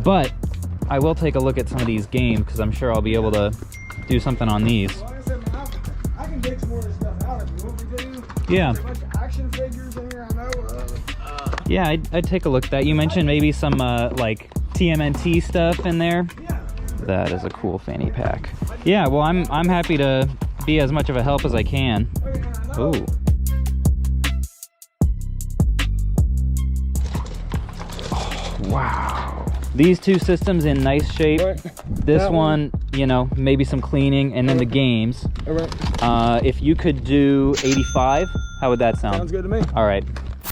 But I will take a look at some of these games because I'm sure I'll be able to do something on these. Like I said, I can dig some more of this stuff out if you want me to. Yeah. There's a bunch of action figures in here, I know. Yeah, I'd take a look at that. You mentioned maybe some like TMNT stuff in there. Yeah. That is a cool fanny pack. Yeah, well, I'm happy to be as much of a help as I can. Ooh. Oh, wow. These two systems in nice shape. This one, you know, maybe some cleaning, and then the games. If you could do 85, how would that sound? Sounds good to me. All right.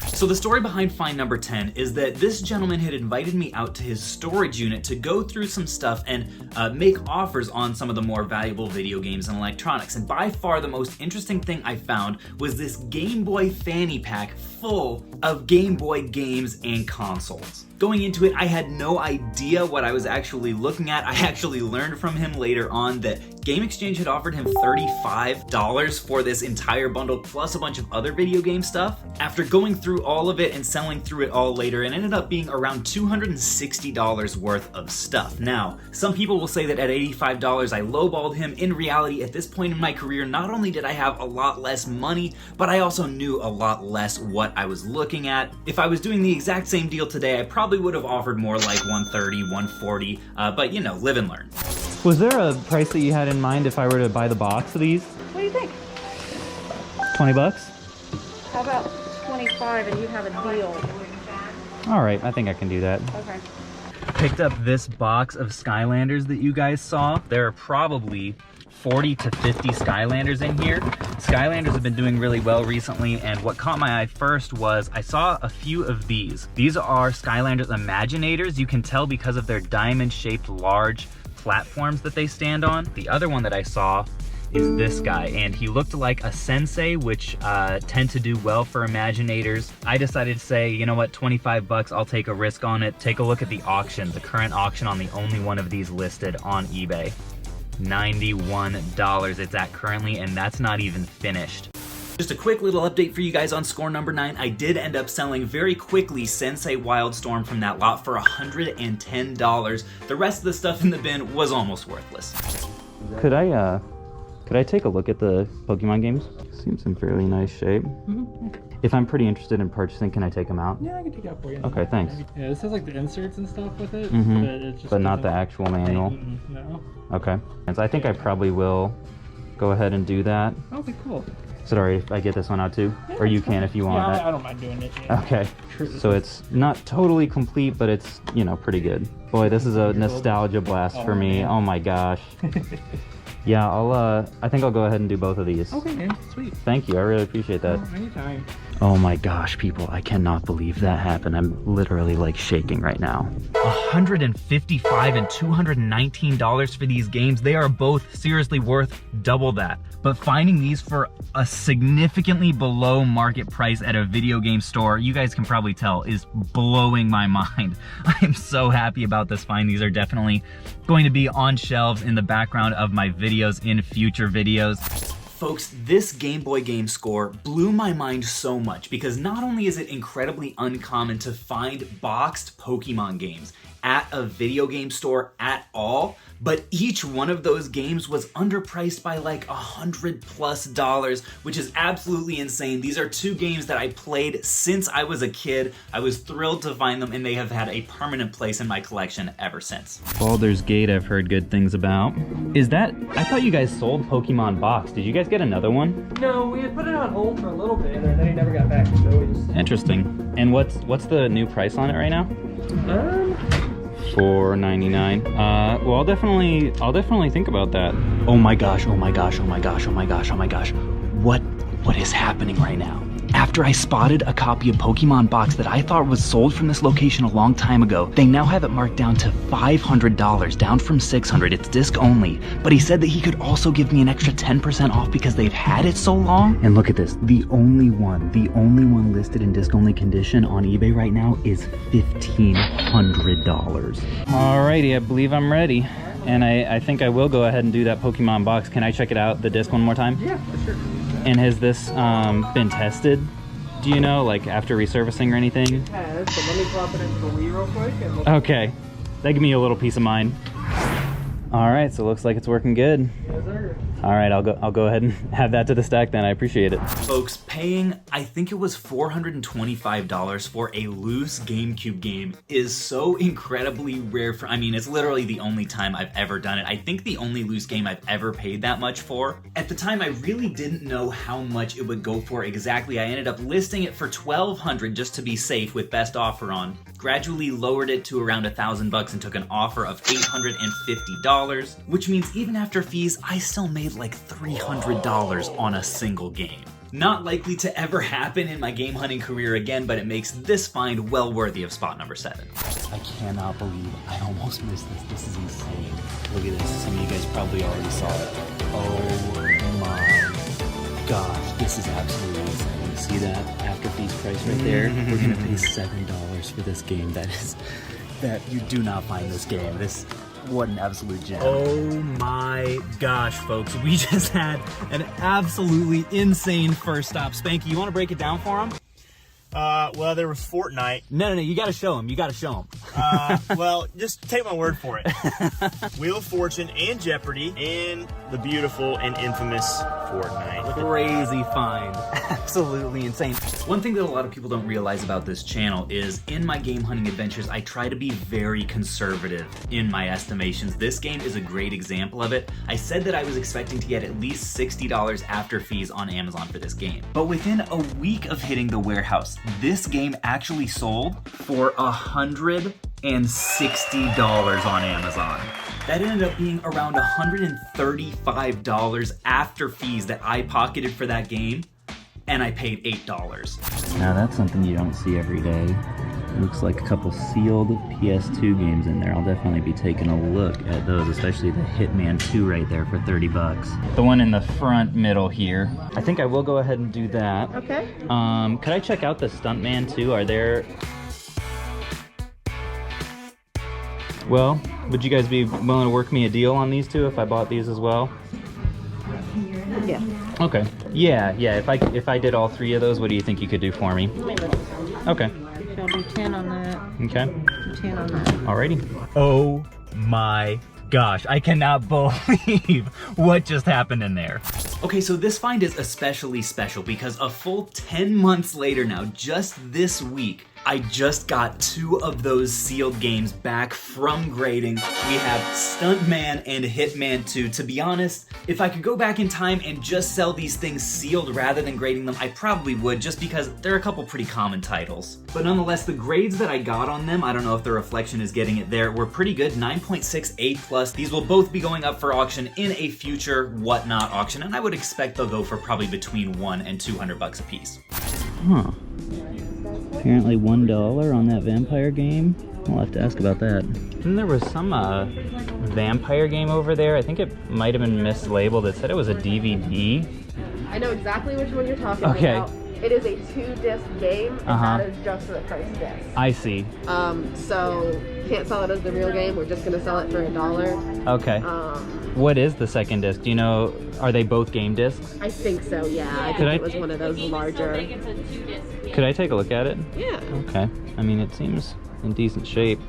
So the story behind find number 10 is that this gentleman had invited me out to his storage unit to go through some stuff and make offers on some of the more valuable video games and electronics. And by far the most interesting thing I found was this Game Boy fanny pack full of Game Boy games and consoles. Going into it, I had no idea what I was actually looking at. I actually learned from him later on that Game Exchange had offered him $35 for this entire bundle plus a bunch of other video game stuff. After going through all of it and selling through it all later, it ended up being around $260 worth of stuff. Now, some people will say that at $85 I lowballed him. In reality, at this point in my career, not only did I have a lot less money, but I also knew a lot less what I was looking at. If I was doing the exact same deal today, I probably would have offered more like $130, $140, but you know, live and learn. Was there a price that you had in mind if I were to buy the box of these? What do you think? 20 bucks? How about 25 and you have a deal? All right, I think I can do that. Okay. Picked up this box of Skylanders that you guys saw. There are probably 40 to 50 Skylanders in here. Skylanders have been doing really well recently, and what caught my eye first was I saw a few of these. These are Skylanders Imaginators. You can tell because of their diamond-shaped large platforms that they stand on. The other one that I saw is this guy, and he looked like a sensei, which tend to do well for Imaginators. I decided to say, you know what, 25 bucks, I'll take a risk on it. Take a look at the auction, the current auction on the only one of these listed on eBay. $91 it's at currently, and that's not even finished. Just a quick little update for you guys on score number 9. I did end up selling very quickly Sensei Wildstorm from that lot for $110. The rest of the stuff in the bin was almost worthless. Could I take a look at the Pokemon games? Seems in fairly nice shape. If I'm pretty interested in purchasing, can I take them out? Yeah, I can take it out for you. Okay, thanks. Yeah, this has like the inserts and stuff with it, but not the actual manual. No. Okay. And so I think I probably will go ahead and do that. Okay, cool. So sorry if I get this one out too? Yeah, or you can if you want. Yeah, I don't mind doing it. Yeah. Okay. So it's not totally complete, but it's, you know, pretty good. Boy, this is a nostalgia blast for me. Man. Oh my gosh. Yeah, I think I'll go ahead and do both of these. Okay, man. Sweet. Thank you. I really appreciate that. Oh, anytime. Oh my gosh, people, I cannot believe that happened. I'm literally like shaking right now. $155 and $219 for these games. They are both seriously worth double that. But finding these for a significantly below market price at a video game store, you guys can probably tell, is blowing my mind. I am so happy about this find. These are definitely going to be on shelves in the background of my videos in future videos. Folks, this Game Boy game score blew my mind so much because not only is it incredibly uncommon to find boxed Pokemon games at a video game store at all, but each one of those games was underpriced by like $100+, which is absolutely insane. These are two games that I played since I was a kid. I was thrilled to find them, and they have had a permanent place in my collection ever since. Baldur's Gate I've heard good things about. Is that, I thought you guys sold Pokemon Box. Did you guys get another one? No, we had put it on hold for a little bit, and then he never got back, so we just... Interesting. And what's the new price on it right now? $4.99. Well, I'll definitely think about that. Oh my gosh, oh my gosh, oh my gosh, oh my gosh, oh my gosh. What is happening right now? After I spotted a copy of Pokemon Box that I thought was sold from this location a long time ago, they now have it marked down to $500, down from $600. It's disc only. But he said that he could also give me an extra 10% off because they've had it so long. And look at this, the only one listed in disc only condition on eBay right now is $1,500. Alrighty, I believe I'm ready. And I think I will go ahead and do that Pokemon Box. Can I check it out, the disc one more time? Yeah, for sure. And has this been tested? Do you know, like after resurfacing or anything? It has, but let me drop it into the Wii real quick. And Okay. That give me a little peace of mind. All right, so it looks like it's working good. Yes, sir. All right, I'll go ahead and add that to the stack then. I appreciate it. Folks, paying, I think it was $425 for a loose GameCube game is so incredibly rare for, I mean, it's literally the only time I've ever done it. I think the only loose game I've ever paid that much for. At the time, I really didn't know how much it would go for exactly. I ended up listing it for $1,200 just to be safe with best offer on. Gradually lowered it to around $1,000 and took an offer of $850, which means even after fees, I still made like $300 on a single game. Not likely to ever happen in my game hunting career again, but it makes this find well worthy of spot number 7. I cannot believe I almost missed this. This is insane. Look at this. Some of you guys probably already saw it. Oh my gosh, this is absolutely insane. See that after fees price right there? We're gonna pay $7 for this game. That you do not find this game. What an absolute gem. Oh my gosh, folks. We just had an absolutely insane first stop. Spanky, you want to break it down for him? Well, there was Fortnite. No, you got to show him. You got to show him. Well, just take my word for it. Wheel of Fortune and Jeopardy and the beautiful and infamous Fortnite. Crazy find. Absolutely insane. One thing that a lot of people don't realize about this channel is in my game hunting adventures, I try to be very conservative in my estimations. This game is a great example of it. I said that I was expecting to get at least $60 after fees on Amazon for this game. But within a week of hitting the warehouse, this game actually sold for $160 on Amazon. That ended up being around $135 after fees that I pocketed for that game, and I paid $8. Now that's something you don't see every day. Looks like a couple sealed PS2 games in there. I'll definitely be taking a look at those, especially the Hitman 2 right there for $30. The one in the front middle here. I think I will go ahead and do that. Okay. Could I check out the Stuntman too? Are there... Well, would you guys be willing to work me a deal on these two if I bought these as well? Yeah. Okay. Yeah. If I did all 3 of those, what do you think you could do for me? Okay. I'll do 10 on that. Okay. 10 on that. Alrighty. Oh my gosh, I cannot believe what just happened in there. Okay, so this find is especially special because a full 10 months later now, just this week, I just got 2 of those sealed games back from grading. We have Stuntman and Hitman 2. To be honest, if I could go back in time and just sell these things sealed rather than grading them, I probably would, just because they're a couple pretty common titles. But nonetheless, the grades that I got on them, I don't know if the reflection is getting it there, were pretty good, 9.6 A+. These will both be going up for auction in a future Whatnot auction, and I would expect they'll go for probably between $100 and $200 a piece. Huh. Apparently $1 on that vampire game. I'll have to ask about that. And there was some vampire game over there. I think it might have been mislabeled. It said it was a DVD. I know exactly which one you're talking Okay. about. It is a 2-disc game, and that is just for the price of this. I see. So can't sell it as the real game. We're just gonna sell it for $1. Okay. What is the second disc? Do you know, are they both game discs? I think so, yeah. I Could think I- it was one of those larger. Could I take a look at it? Yeah. Okay. I mean, it seems in decent shape.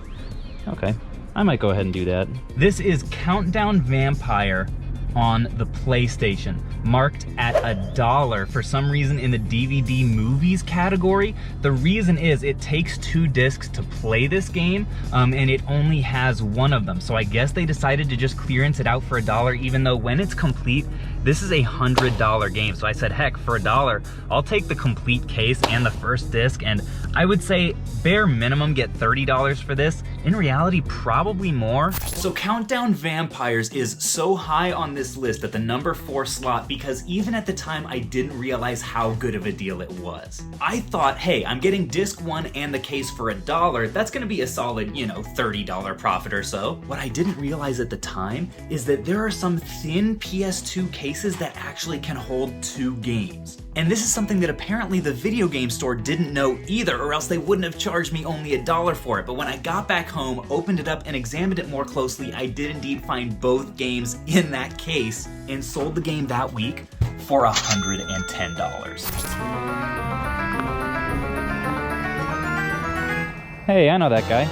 Okay. I might go ahead and do that. This is Countdown Vampire on the PlayStation, marked at $1 for some reason in the DVD movies category. The reason is it takes 2 discs to play this game, and it only has 1 of them. So I guess they decided to just clearance it out for $1, even though when it's complete, this is a $100 game. So I said, heck, for $1, I'll take the complete case and the first disc, and I would say bare minimum get $30 for this. In reality, probably more. So Countdown Vampires is so high on this list at the number 4 slot because even at the time I didn't realize how good of a deal it was. I thought, hey, I'm getting disc 1 and the case for $1. That's gonna be a solid, $30 profit or so. What I didn't realize at the time is that there are some thin PS2 cases that actually can hold 2 games. And this is something that apparently the video game store didn't know either, or else they wouldn't have charged me only $1 for it. But when I got back home, opened it up, and examined it more closely, I did indeed find both games in that case, and sold the game that week for $110. Hey, I know that guy.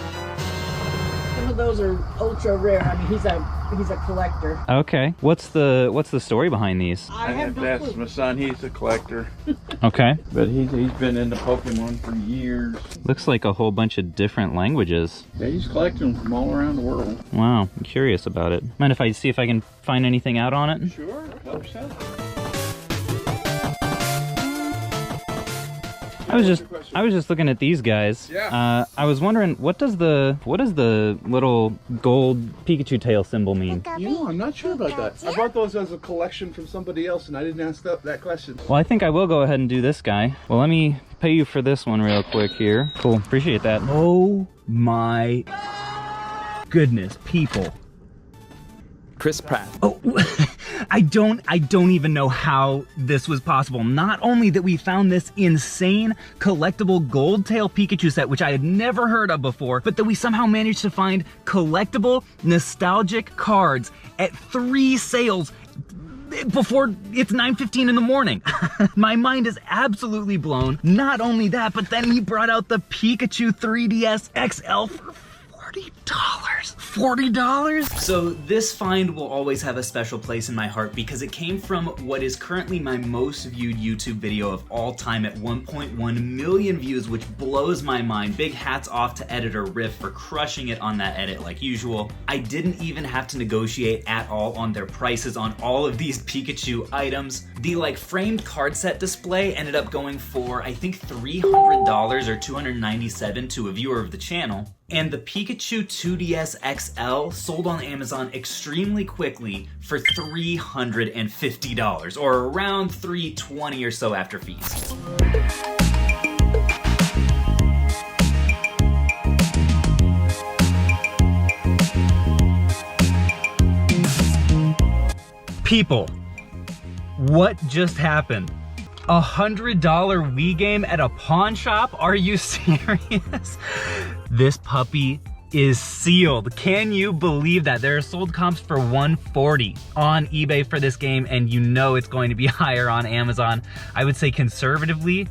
of those are ultra rare. I mean, he's a collector. Okay. What's the story behind these? I have no That's clue. my son. He's a collector, Okay. but he's been into Pokemon for years. Looks like a whole bunch of different languages. Yeah, he's collecting them from all around the world. Wow, I'm curious about it. Mind if I see if I can find anything out on it? Sure, help yourself. I was just looking at these guys. Yeah. I was wondering what does the little gold Pikachu tail symbol mean? You know, I'm not sure about that. I bought those as a collection from somebody else, and I didn't ask that question. Well, I think I will go ahead and do this guy. Well, let me pay you for this one real quick here. Cool, appreciate that. Oh my goodness, people. Chris Pratt. Oh, I don't even know how this was possible. Not only that we found this insane collectible gold tail Pikachu set, which I had never heard of before, but that we somehow managed to find collectible nostalgic cards at 3 sales before it's 9:15 in the morning. My mind is absolutely blown. Not only that, but then he brought out the Pikachu 3DS XL for $40. So this find will always have a special place in my heart because it came from what is currently my most viewed YouTube video of all time at 1.1 million views, which blows my mind. Big hats off to editor Riff for crushing it on that edit like usual. I didn't even have to negotiate at all on their prices on all of these Pikachu items. The framed card set display ended up going for I think $300 or $297 to a viewer of the channel. And the Pikachu 2DS XL sold on Amazon extremely quickly for $350, or around $320 or so after fees. People, what just happened? $100 Wii game at a pawn shop? Are you serious? This puppy is sealed. Can you believe that? There are sold comps for $140 on eBay for this game, and you know it's going to be higher on Amazon. I would say conservatively,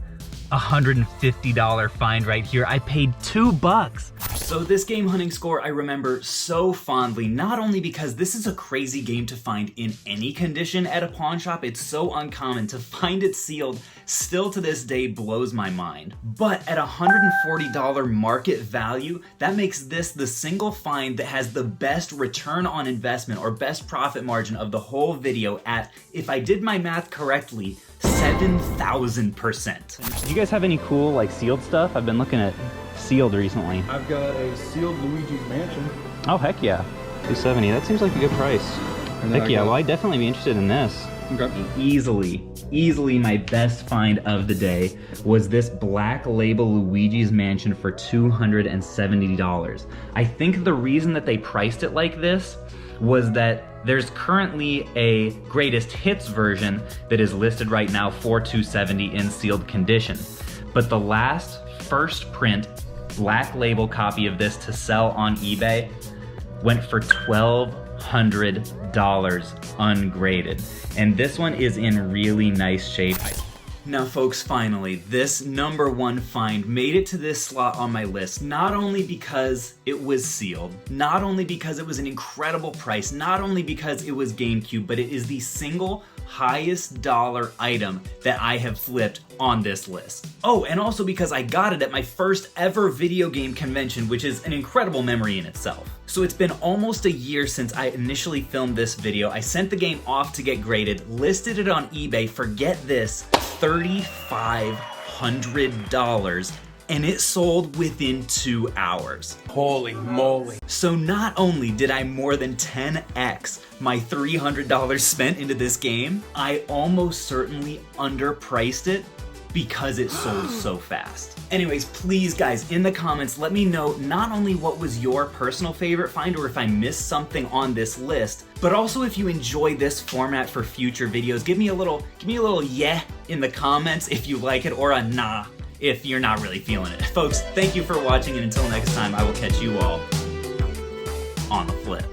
$150 find right here. I paid $2. So this game hunting score I remember so fondly, not only because this is a crazy game to find in any condition at a pawn shop, it's so uncommon. To find it sealed still to this day blows my mind. But at $140 market value, that makes this the single find that has the best return on investment or best profit margin of the whole video at, if I did my math correctly, 7,000%. Do you guys have any cool sealed stuff? I've been looking at sealed recently. I've got a sealed Luigi's Mansion. Oh heck yeah, $270. That seems like a good price. Heck yeah, well I'd definitely be interested in this. Okay. Easily my best find of the day was this Black Label Luigi's Mansion for $270. I think the reason that they priced it like this was that there's currently a greatest hits version that is listed right now for $270 in sealed condition. But the last first print Black Label copy of this to sell on eBay went for $1,200 ungraded. And this one is in really nice shape. Now folks, finally, this #1 find made it to this slot on my list, not only because it was sealed, not only because it was an incredible price, not only because it was GameCube, but it is the single highest dollar item that I have flipped on this list. Oh, and also because I got it at my first ever video game convention, which is an incredible memory in itself. So it's been almost a year since I initially filmed this video. I sent the game off to get graded, listed it on eBay for, get this, $3,500, and it sold within 2 hours. Holy moly. So not only did I more than 10x my $300 spent into this game, I almost certainly underpriced it because it sold so fast. Anyways, please guys, in the comments, let me know not only what was your personal favorite find or if I missed something on this list, but also if you enjoy this format for future videos. Give me a little yeah in the comments if you like it, or a nah if you're not really feeling it. Folks, thank you for watching, and until next time, I will catch you all on the flip.